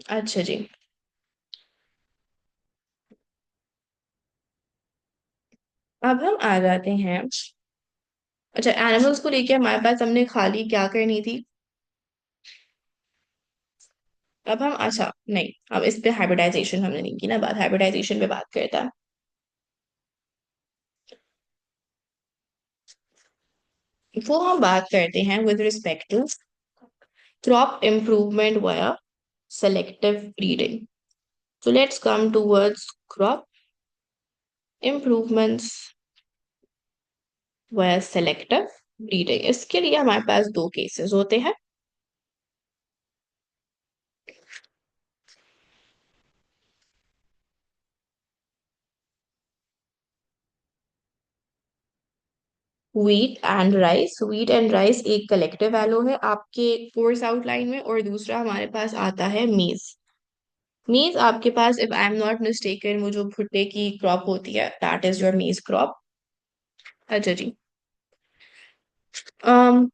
अच्छा जी। अब हम आ जाते हैं। अच्छा, एनिमल्स को लेके हमारे पास हमने खाली क्या करनी थी। अब हम, अच्छा नहीं, अब इस पे हाइब्रिडाइजेशन हमने नहीं की ना, बात हाइब्रिडाइजेशन पे बात करता है। वो हम बात करते हैं with respect to crop improvement via selective breeding. So let's come towards crop improvements via selective breeding. इसके लिए हमारे पास दो केसेस होते हैं। व्हीट एंड राइस एक कलेक्टिव एलो है आपके कोर्स आउटलाइन में, और दूसरा हमारे पास आता है मीज। मीज आपके पास, if I am not mistaken, वो जो भुट्टे की क्रॉप होती है, that is your maize crop. अच्छा जी। um,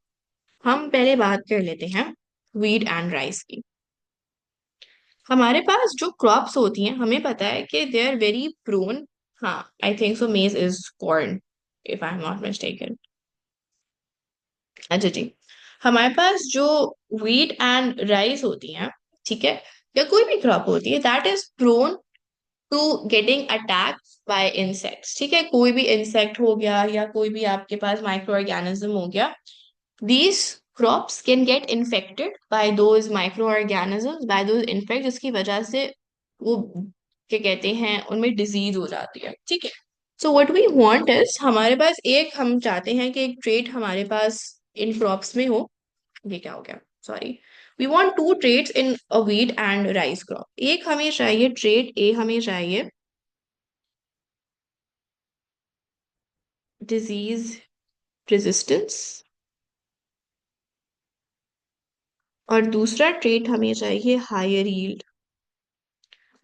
हम पहले बात कर लेते हैं व्हीट एंड राइस की। हमारे पास जो क्रॉप्स होती हैं, हमें पता है कि दे आर वेरी प्रोन। हाँ, आई थिंक सो मेज is corn, if I am not mistaken. अच्छा जी। हमारे पास जो व्हीट एंड राइस होती हैं, ठीक है, या कोई भी क्रॉप होती है, that is prone to getting attack by insects. ठीक है, कोई भी इंसेक्ट हो गया या कोई भी आपके पास माइक्रो ऑर्गेनिज्म हो गया, these crops can get infected by those microorganisms, by those infects, जिसकी वजह से वो क्या कहते हैं, उनमें डिजीज हो जाती है। ठीक है। So what we want is, हमारे पास एक, हम चाहते हैं कि एक ट्रेट हमारे पास इन क्रॉप्स में हो। ये क्या हो गया, sorry. We want to traits in a wheat and rice crop. एक हमें चाहिए, ट्रेट ए हमें चाहिए डिजीज रेजिस्टेंस, और दूसरा ट्रेट हमें चाहिए हायर यील्ड।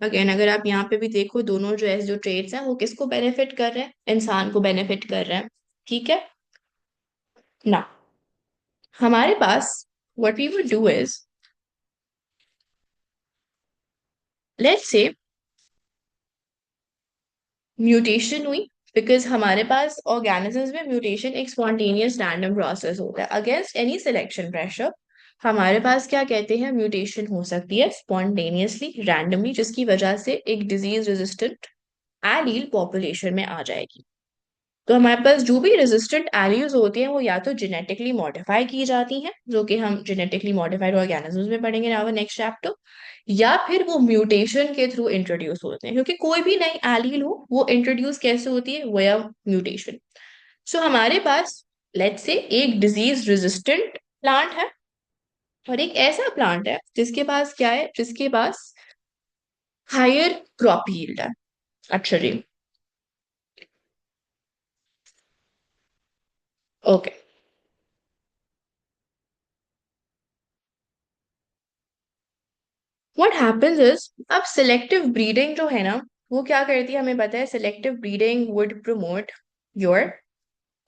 अगेन, अगर आप यहाँ पे भी देखो, दोनों जो ट्रेड्स हैं वो किसको बेनिफिट कर रहे हैं, इंसान को बेनिफिट कर रहे हैं। ठीक है ना। हमारे पास what we would do is, let's say mutation हुई, बिकॉज हमारे पास ऑर्गेनिजम्स में म्यूटेशन एक स्पॉन्टेनियस रैंडम प्रोसेस होता है। अगेंस्ट एनी सिलेक्शन प्रेशर हमारे पास क्या कहते हैं, म्यूटेशन हो सकती है स्पॉन्टेनियसली रैंडमली, जिसकी वजह से एक डिजीज रेजिस्टेंट एलील पॉपुलेशन में आ जाएगी। तो हमारे पास जो भी रेजिस्टेंट एलील्स होती हैं, वो या तो जेनेटिकली मॉडिफाई की जाती हैं, जो कि हम जेनेटिकली मॉडिफाइड ऑर्गेनिजम्स में पढ़ेंगे नाउ नेक्स्ट चैप्टर, या फिर वो म्यूटेशन के थ्रू इंट्रोड्यूस होते हैं, क्योंकि कोई भी नई एलील हो वो इंट्रोड्यूस कैसे होती है, वया म्यूटेशन। सो हमारे पास लेट्स से एक डिजीज रेजिस्टेंट प्लांट है, और एक ऐसा प्लांट है जिसके पास क्या है, जिसके पास हायर क्रॉप यील्ड है। अच्छा जी। ओके। व्हाट हैपेंस इज, अब सिलेक्टिव ब्रीडिंग जो है ना, वो क्या करती है, हमें पता है selective breeding would promote your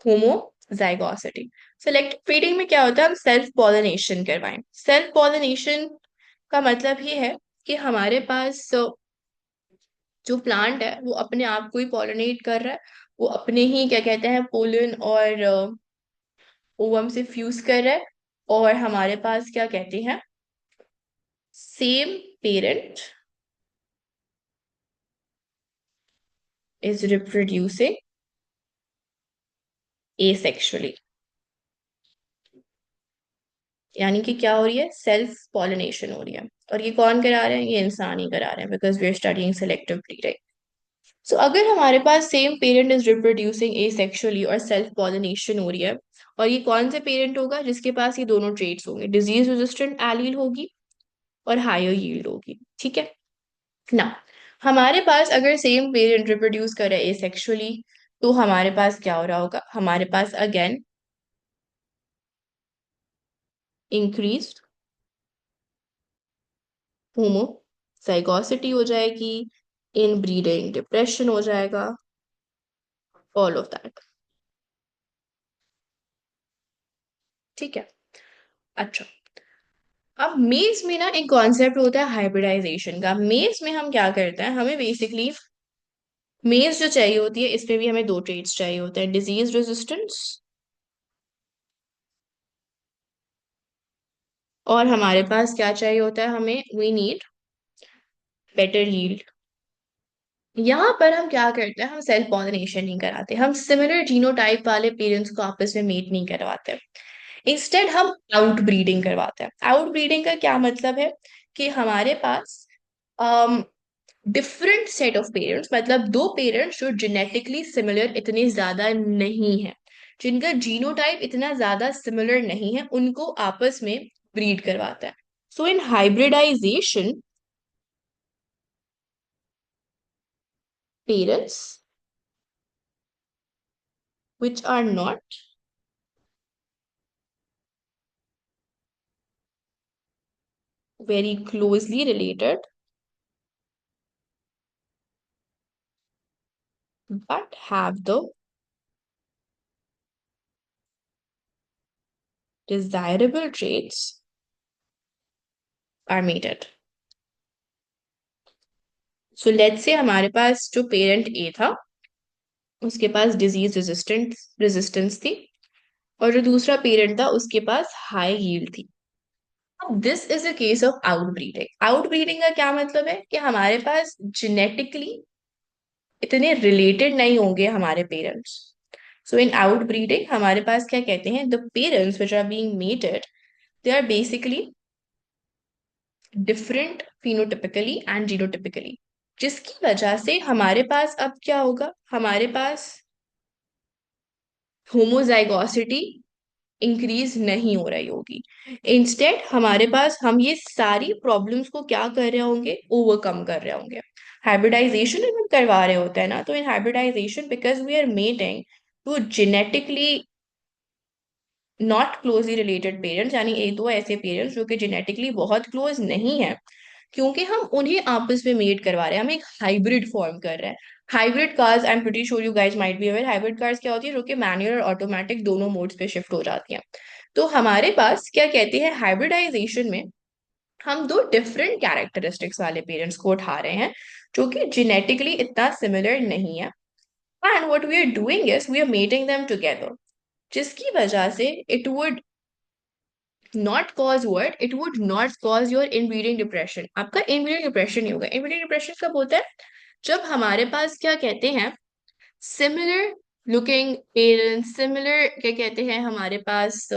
homozygosity. Selective breeding में क्या होता है, हम सेल्फ पॉलिनेशन करवाएं। सेल्फ पॉलिनेशन का मतलब ये है कि हमारे पास जो प्लांट है वो अपने आप को ही पॉलिनेट कर रहा है, वो अपने ही क्या कहते हैं पोलन और ओवम से फ्यूज कर रहा है, और हमारे पास क्या कहते हैं, same parent is reproducing asexually। यानी कि क्या हो रही है, सेल्फ पॉलिनेशन हो रही है। और ये कौन करा रहे हैं, ये इंसान ही करा रहे हैं, because we are studying selective breeding. So अगर हमारे पास same parent is reproducing asexually और सेल्फ पॉलिनेशन हो रही है, और ये कौन से पेरेंट होगा, जिसके पास ये दोनों ट्रेट्स होंगे, डिजीज रेजिस्टेंट एलील होगी और हायर यील्ड होगी। ठीक है ना। हमारे पास अगर सेम पेरेंट रिप्रोड्यूस कर रहा है एसेक्सुअली, तो हमारे पास क्या हो रहा होगा, हमारे पास अगेन इंक्रीज होमोजाइगोसिटी हो जाएगी, इन ब्रीडिंग डिप्रेशन हो जाएगा, ऑल ऑफ दैट। ठीक है। अच्छा, अब मेज में ना एक कॉन्सेप्ट होता है हाइब्रिडाइजेशन का। मेज में हम क्या करते हैं, हमें बेसिकली मेज जो चाहिए होती है, इसमें भी हमें दो ट्रेड्स चाहिए होते हैं, डिजीज रेजिस्टेंस और हमारे पास क्या चाहिए होता है, हमें वी नीड बेटर यील्ड। यहाँ पर हम क्या करते हैं, हम सेल्फ पॉलिनेशन नहीं कराते, हम सिमिलर जीनोटाइप वाले पेरेंट्स को आपस में मेट नहीं करवाते। इंस्टेड हम आउट ब्रीडिंग करवाते हैं। आउट ब्रीडिंग का क्या मतलब है कि हमारे पास डिफरेंट सेट ऑफ पेरेंट्स, मतलब दो पेरेंट्स जो जेनेटिकली सिमिलर इतने ज्यादा नहीं है, जिनका जीनोटाइप इतना ज्यादा सिमिलर नहीं है, उनको आपस में ब्रीड करवाता है। सो इन hybridisation parents which are not very closely related but have the desirable traits are mated. So let's say हमारे पास जो पेरेंट ए था, उसके पास डिजीज रेजिस्टेंस थी, और जो दूसरा पेरेंट था उसके पास हाई यील्ड थी। अब this is a case of outbreeding. Outbreeding का क्या मतलब है कि हमारे पास जेनेटिकली इतने रिलेटेड नहीं होंगे हमारे पेरेंट्स। सो इन आउटब्रीडिंग हमारे पास क्या कहते हैं, the parents which are being mated, they are basically different phenotypically and genotypically, जिसकी वजह से हमारे पास अब क्या होगा, हमारे पास होमोजाइगोसिटी इंक्रीज नहीं हो रही होगी। इंस्टेड हमारे पास हम ये सारी प्रॉब्लम्स को क्या कर रहे होंगे, ओवरकम कर रहे होंगे। हाइब्रिडाइजेशन हम करवा रहे होते हैं ना, तो in hybridization because we are mating to genetically not closely related parents, यानी एक दो ऐसे पेरेंट्स जो कि जेनेटिकली बहुत क्लोज नहीं है, क्योंकि हम उन्हें आपस में मेट करवा रहे हैं, हम एक हाइब्रिड फॉर्म कर रहे हैं। Hybrid cars, I am pretty sure you guys might be aware, hybrid cars क्या होती है, जो कि मैनुअल और ऑटोमेटिक दोनों मोड्स पे शिफ्ट हो जाती हैं। तो हमारे पास क्या कहते हैं, हाइब्रिडाइजेशन में हम दो डिफरेंट कैरेक्टरिस्टिक्स वाले पेरेंट्स को उठा रहे हैं, जो कि जेनेटिकली इतना सिमिलर नहीं है, and what we are doing is we are mating them together, जिसकी वजह से it would not cause what, it would not cause your inbreeding depression. आपका इनब्रीडिंग डिप्रेशन नहीं होगा। इनब्रीडिंग डिप्रेशन कब होता है, जब हमारे पास क्या कहते हैं, सिमिलर लुकिंग पेरेंट्स, सिमिलर क्या कहते हैं, हमारे पास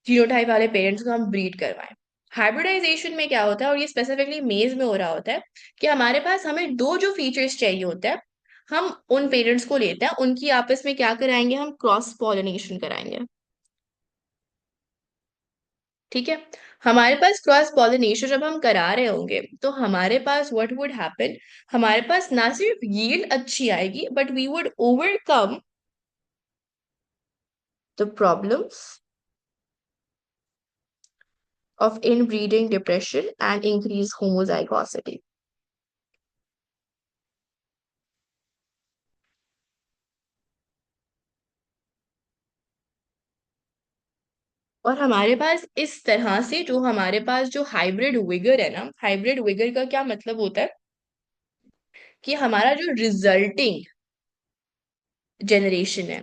जीनोटाइप वाले पेरेंट्स को हम ब्रीड करवाएं। हाइब्रिडाइजेशन में क्या होता है, और ये स्पेसिफिकली मेज में हो रहा होता है, कि हमारे पास हमें दो जो फीचर्स चाहिए होता है, हम उन पेरेंट्स को लेते हैं, उनकी आपस में क्या कराएंगे, हम क्रॉस पॉलिनेशन कराएंगे। ठीक है, हमारे पास क्रॉस पॉलिनेशन जब हम करा रहे होंगे, तो हमारे पास व्हाट वुड हैपन, हमारे पास ना सिर्फ यील्ड अच्छी आएगी, but we would overcome the problems of inbreeding depression and increase homozygosity. और हमारे पास इस तरह से जो हमारे पास जो हाइब्रिड विगर है ना, हाइब्रिड विगर का क्या मतलब होता है, कि हमारा जो रिजल्टिंग जनरेशन है,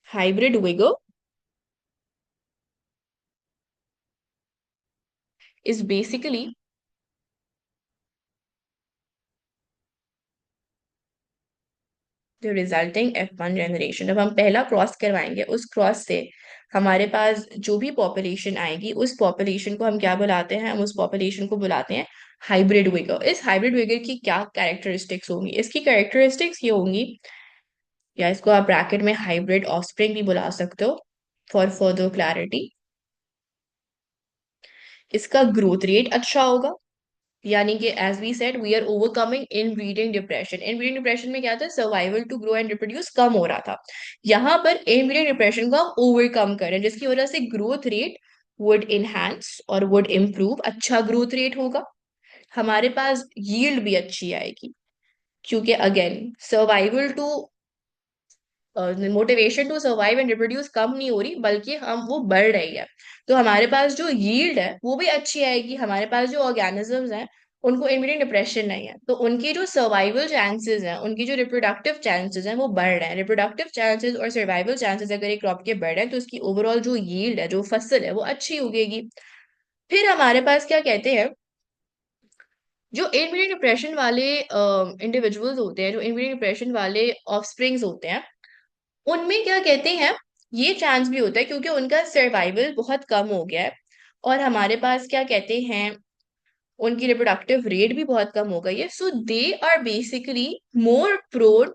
हाइब्रिड विगर इज बेसिकली जो रिजल्टिंग F1 जनरेशन। जब हम पहला क्रॉस करवाएंगे, उस क्रॉस से हमारे पास जो भी पॉपुलेशन आएगी, उस पॉपुलेशन को हम क्या बुलाते हैं, हम उस पॉपुलेशन को बुलाते हैं हाइब्रिड विगर। इस हाइब्रिड विगर की क्या कैरेक्टरिस्टिक्स होंगी, इसकी कैरेक्टरिस्टिक्स ये होंगी, या इसको आप ब्रैकेट में हाइब्रिड ऑफस्प्रिंग भी बुला सकते हो फॉर फर्दर क्लैरिटी। इसका ग्रोथ रेट अच्छा होगा, यानी कि as we said we are overcoming inbreeding depression. Inbreeding depression में क्या था, survival to grow and reproduce कम हो रहा था, यहाँ पर इन ब्रीडिंग डिप्रेशन को हम ओवरकम करें, जिसकी वजह से ग्रोथ रेट वुड इनहेंस और वुड इम्प्रूव, अच्छा ग्रोथ रेट होगा, हमारे पास यील्ड भी अच्छी आएगी, क्योंकि again survival to motivation to survive and reproduce कम नहीं हो रही, बल्कि हम वो बढ़ रही है। तो हमारे पास जो यील्ड है वो भी अच्छी आएगी, हमारे पास जो ऑर्गेनिजम्स हैं उनको इमीडिएट डिप्रेशन नहीं है, तो उनकी जो सर्वाइवल चांसेस हैं, उनकी जो रिप्रोडक्टिव चांसेस हैं वो बढ़ रहे हैं। रिप्रोडक्टिव चांसेस और सर्वाइवल चांसेस अगर एक क्रॉप के बढ़ रहे हैं तो उसकी ओवरऑल जो यील्ड है, जो फसल है, वो अच्छी उगेगी। फिर हमारे पास क्या कहते हैं, जो इनब्रीडिंग डिप्रेशन वाले इंडिविजुअल्स होते हैं, जो इनब्रीडिंग डिप्रेशन वाले ऑफस्प्रिंग्स होते हैं, उनमें क्या कहते हैं, ये चांस भी होता है क्योंकि उनका सर्वाइवल बहुत कम हो गया है, और हमारे पास क्या कहते हैं, उनकी रिप्रोडक्टिव रेट भी बहुत कम हो गई है, so they are basically more prone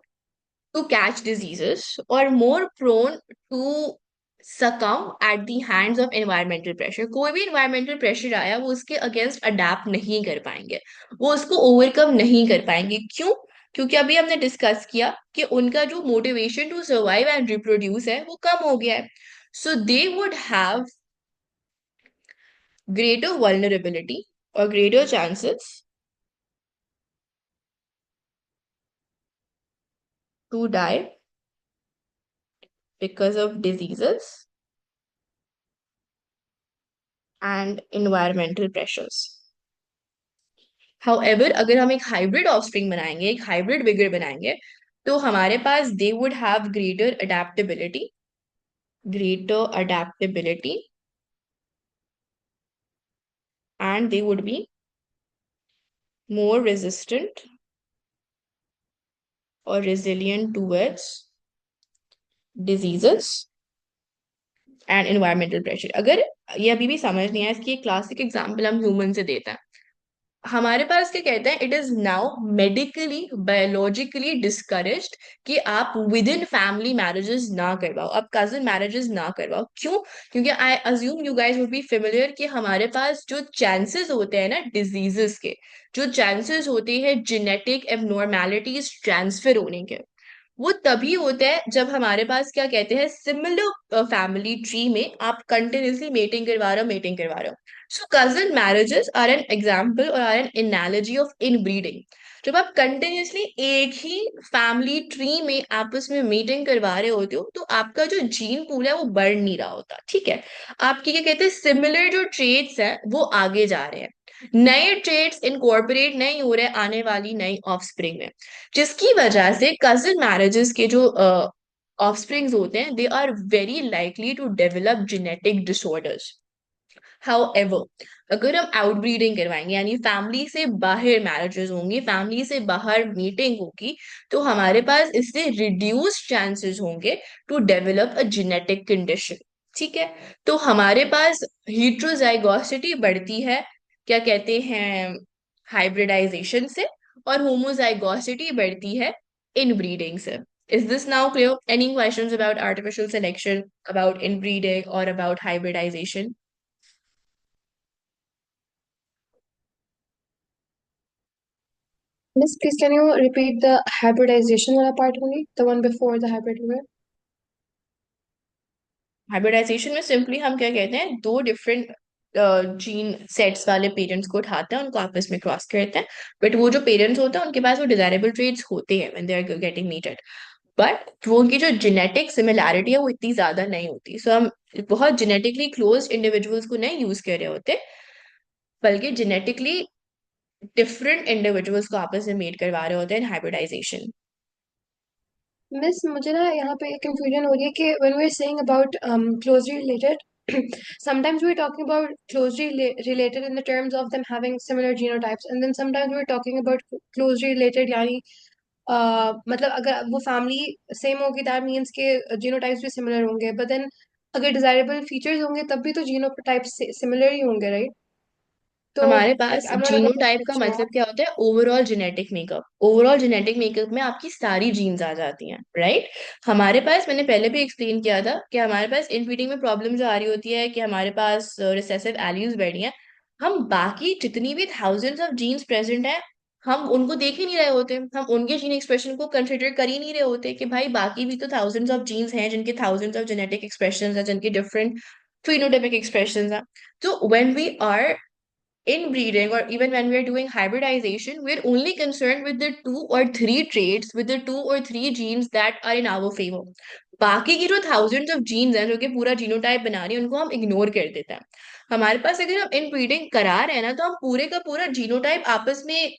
to catch diseases और more prone to succumb at the hands of environmental pressure। कोई भी environmental pressure आया वो उसके अगेंस्ट अडेप्ट नहीं कर पाएंगे, वो उसको ओवरकम नहीं कर पाएंगे। क्यों? क्योंकि अभी हमने डिस्कस किया कि उनका जो motivation to survive and reproduce है वो कम हो गया है, so they would have greater vulnerability or greater chances to die because of diseases and environmental pressures। However, अगर हम एक हाइब्रिड ऑफस्प्रिंग बनाएंगे, एक हाइब्रिड विगर बनाएंगे, तो हमारे पास they would have greater adaptability and they would be more resistant और resilient towards diseases and environmental pressure। अगर ये अभी भी समझ नहीं आया, इसकी एक क्लासिक एग्जांपल हम ह्यूमन से देते हैं। हमारे पास क्या कहते हैं, it is now medically biologically discouraged कि आप विद इन फैमिली मैरिजेस ना करवाओ, आप कजन मैरिजेस ना करवाओ। क्यों? क्योंकि I assume you guys would be familiar कि हमारे पास जो चांसेस होते हैं ना डिजीजेस के, जो चांसेस होते हैं जेनेटिक एबनॉर्मेलिटीज ट्रांसफर होने के, वो तभी होता है जब हमारे पास क्या कहते हैं, सिमिलर फैमिली ट्री में आप कंटिन्यूसली मेटिंग करवा रहे हो। So cousin marriages are an example और are an analogy of inbreeding. जब आप कंटिन्यूसली एक ही फैमिली ट्री में आपस में मीटिंग करवा रहे होते हो तो आपका जो जीन पूल है वो बढ़ नहीं रहा होता, ठीक है। आपकी क्या कहते हैं, सिमिलर जो ट्रेट्स हैं वो आगे जा रहे हैं, नए ट्रेड्स इनकॉर्पोरेट नहीं हो रहे आने वाली नई ऑफस्प्रिंग में, जिसकी वजह से कजिन मैरिजेस के जो ऑफस्प्रिंग्स होते हैं they are very likely to develop genetic disorders. However, अगर हम आउटब्रीडिंग करवाएंगे यानी फैमिली से बाहर मैरिजेस होंगी, फैमिली से बाहर मीटिंग होगी, तो हमारे पास इससे रिड्यूस चांसेस होंगे to develop a genetic condition, ठीक है। तो हमारे पास हीट्रोजाइगोसिटी बढ़ती है, क्या कहते हैं, हाइब्रिडाइजेशन से, और होमोजाइगोसिटी बढ़ती है इनब्रीडिंग से। Is this now clear? Any questions about artificial selection, about inbreeding, or about hybridization? Miss, please can you repeat the hybridization wala part only, the one before the hybrid word? Hybridisation में simply हम क्या कहते हैं, दो different gene sets वाले parents को उठाते हैं, उनको आपस में क्रॉस करते हैं, बट वो जो पेरेंट्स होते हैं उनके पास वो डिजायरेबल ट्रेट्स होते हैं when they are getting mated, but वो उनकी जो जेनेटिक सिमिलैरिटी है वो इतनी ज्यादा नहीं होती। सो हम बहुत जेनेटिकली क्लोज इंडिविजुअल्स को नहीं यूज कर रहे होते, बल्कि जेनेटिकली डिफरेंट इंडिविजुअल्स को आपस में मीट करवा रहे होते हैं हाइब्रिडाइजेशन। Miss, मुझे ना यहाँ पे confusion हो रही है कि when we're saying about closely related, sometimes we're talking about related in the terms of them having similar genotypes, and then sometimes we're talking about closely related यानी मतलब अगर वो family same होगी that means के genotypes भी similar होंगे, but then अगर desirable features होंगे तब भी तो genotypes similar ही होंगे, right? तो हमारे like pass I'm not about genotype का which मतलब one. क्या होता है, overall genetic makeup. Overall genetic makeup में आपकी सारी जीन्स आ जाती हैं, राइट। हमारे पास, मैंने पहले भी एक्सप्लेन किया था कि हमारे पास इनब्रीडिंग में प्रॉब्लम जो आ रही होती है कि हमारे पास रिसेसिव एलील्स बैठी हैं, हम बाकी जितनी भी थाउजेंड्स ऑफ जीन्स प्रेजेंट हैं हम उनको देख ही नहीं रहे होते, हम उनके जीन एक्सप्रेशन को कंसिडर कर ही नहीं रहे होते कि भाई बाकी भी तो थाउजेंड्स ऑफ जीन्स हैं जिनके थाउजेंड्स ऑफ जेनेटिक एक्सप्रेशन हैं, जिनके डिफरेंट फिनोटाइपिक एक्सप्रेशन हैं। तो when we are in breeding, or even when we're doing hybridization, we're only concerned with the 2 or 3 traits, with the 2 or 3 genes that are in our favor. बाकी की जो thousands of genes हैं जो कि पूरा genotype बना रही है, उनको हम इग्नोर कर देते हैं. हमारे पास अगर हम इन ब्रीडिंग करा रहे हैं ना, तो हम पूरे का पूरा जीनोटाइप आपस में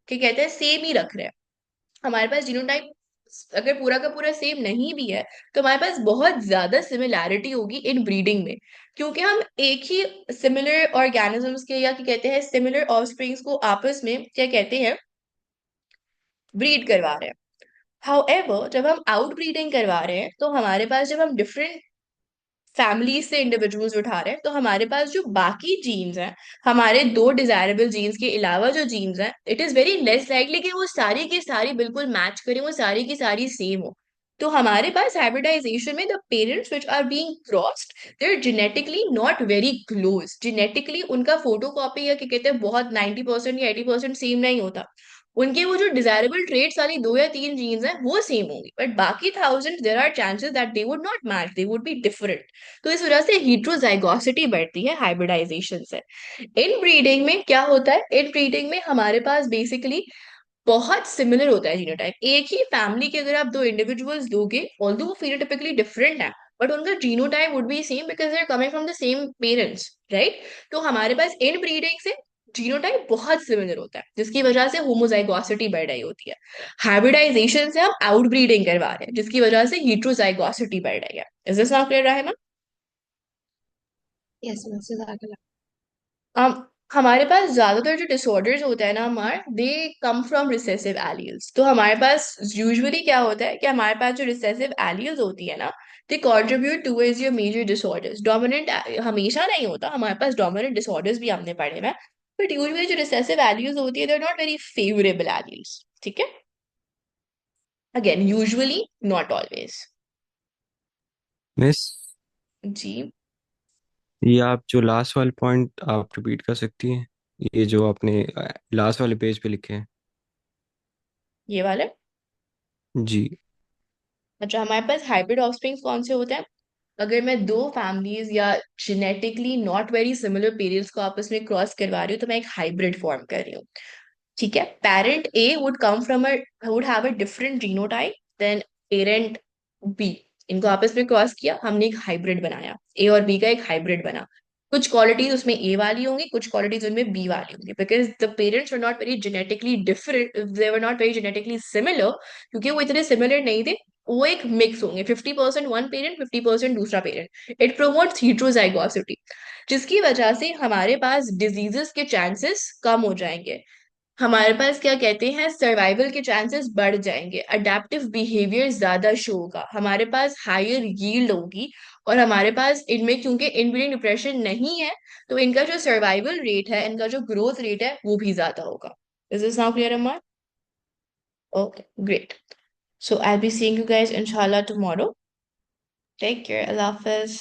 क्या कहते हैं सेम ही रख रहे हैं. हमारे पास जीनोटाइप अगर पूरा का पूरा सेम नहीं भी है, तो हमारे पास बहुत ज्यादा सिमिलैरिटी होगी इन ब्रीडिंग में, क्योंकि हम एक ही सिमिलर ऑर्गेनिजम्स के या क्या कहते हैं सिमिलर ऑफस्प्रिंग्स को आपस में क्या कहते हैं ब्रीड करवा रहे हैं. हाउएवर जब हम आउट ब्रीडिंग करवा रहे हैं, तो हमारे पास जब हम डिफरेंट फैमिलीज से इंडिविजुअल्स उठा रहे हैं, तो हमारे पास जो बाकी जीन्स हैं, हमारे 2 डिजायरेबल जीन्स के अलावा जो जीन्स हैं, it is very less likely कि वो सारी की सारी बिल्कुल मैच करें, वो सारी की सारी सेम हो. तो हमारे पास हाइब्रिडाइजेशन में the parents which are being crossed, they are genetically not very close. Genetically उनका फोटोकॉपी या क्या कहते हैं बहुत 90% या 80% सेम नहीं होता. उनके वो जो डिजायरेबल ट्रेट्स वाली 2 या 3 जीन्स हैं वो सेम होंगी, बट बाकी thousand there are chances that they would not match, they would be different. तो इस वजह से हीट्रोजाइगोसिटी बढ़ती है हाइब्रिडाइजेशन से. इन ब्रीडिंग में क्या होता है, इन ब्रीडिंग में हमारे पास बेसिकली बहुत सिमिलर होता है जीनोटाइप. एक ही फैमिली के अगर आप 2 इंडिविजुअल्स दोगे, ऑल्दो वो फिनोटाइपिकली डिफरेंट है, बट उनका genotype would be same because they are coming from the same parents, right. तो हमारे पास इन ब्रीडिंग से जीनोटाइप बहुत सिमिलर होता है, जिसकी वजह से होमोजाइगोसिटी बढ़ रही होती है. हाइब्रिडाइजेशन से हम आउट ब्रीडिंग करवा रहे हैं, जिसकी वजह से हीट्रोजाइगोसिटी बढ़ रही है. Is this not clear, Rahima? Yes, Miss Jazakallah. um, हमारे पास ज्यादातर जो डिसऑर्डर्स होते हैं ना हमारे, दे कम फ्रॉम रिसेसिव एलील्स. तो हमारे पास यूजुअली क्या होता है कि हमारे पास जो रिसेसिव एलील्स होती है ना, they contribute towards your major disorders. Dominant हमेशा नहीं होता, हमारे पास डोमिनेंट डिसऑर्डर्स भी हमने पढ़े हैं, बट यूजुअली जो रिसेसिव एलील्स होती है, they are not very favourable alleles. ठीक है, again usually, not always. Miss, जी. ये आप जो लास्ट वाले पॉइंट आप रिपीट कर सकती हैं, ये जो आपने लास्ट वाले पेज पे लिखे हैं? ये वाले. जी। अच्छा, हमारे पास हाइब्रिड ऑफस्प्रिंग्स कौन से होते हैं? अगर मैं 2 फैमिलीज या genetically not very similar parents को आपस में क्रॉस करवा रही हूँ, तो मैं एक हाइब्रिड फॉर्म कर रही हूँ. ठीक है, parent A would come from a would have a different genotype than parent B. इनको आपस में क्रॉस किया, हमने एक हाइब्रिड बनाया, ए और बी का एक हाइब्रिड बना. कुछ क्वालिटीज उसमें ए वाली होंगी, कुछ क्वालिटीज उनमें बी वाली होंगी, because the parents were not very genetically different, they were not very genetically similar, क्योंकि वो इतने सिमिलर नहीं थे. वो एक मिक्स होंगे, 50% वन पेरेंट, 50% दूसरा पेरेंट. इट प्रोमोट्स हीट्रोजाइगोसिटी, जिसकी वजह से हमारे पास डिजीजेस के चांसेस कम हो जाएंगे. हमारे पास क्या कहते हैं सर्वाइवल के चांसेस बढ़ जाएंगे, अडेप्टिव बिहेवियर ज्यादा शो होगा, हमारे पास हायर यील्ड होगी, और हमारे पास इनमें क्योंकि इनब्रीडिंग डिप्रेशन नहीं है, तो इनका जो सर्वाइवल रेट है, इनका जो ग्रोथ रेट है, वो भी ज्यादा होगा. Is this now clear, Amar? Okay, great. So I'll be seeing you guys inshallah tomorrow. Take care. Allah Hafiz.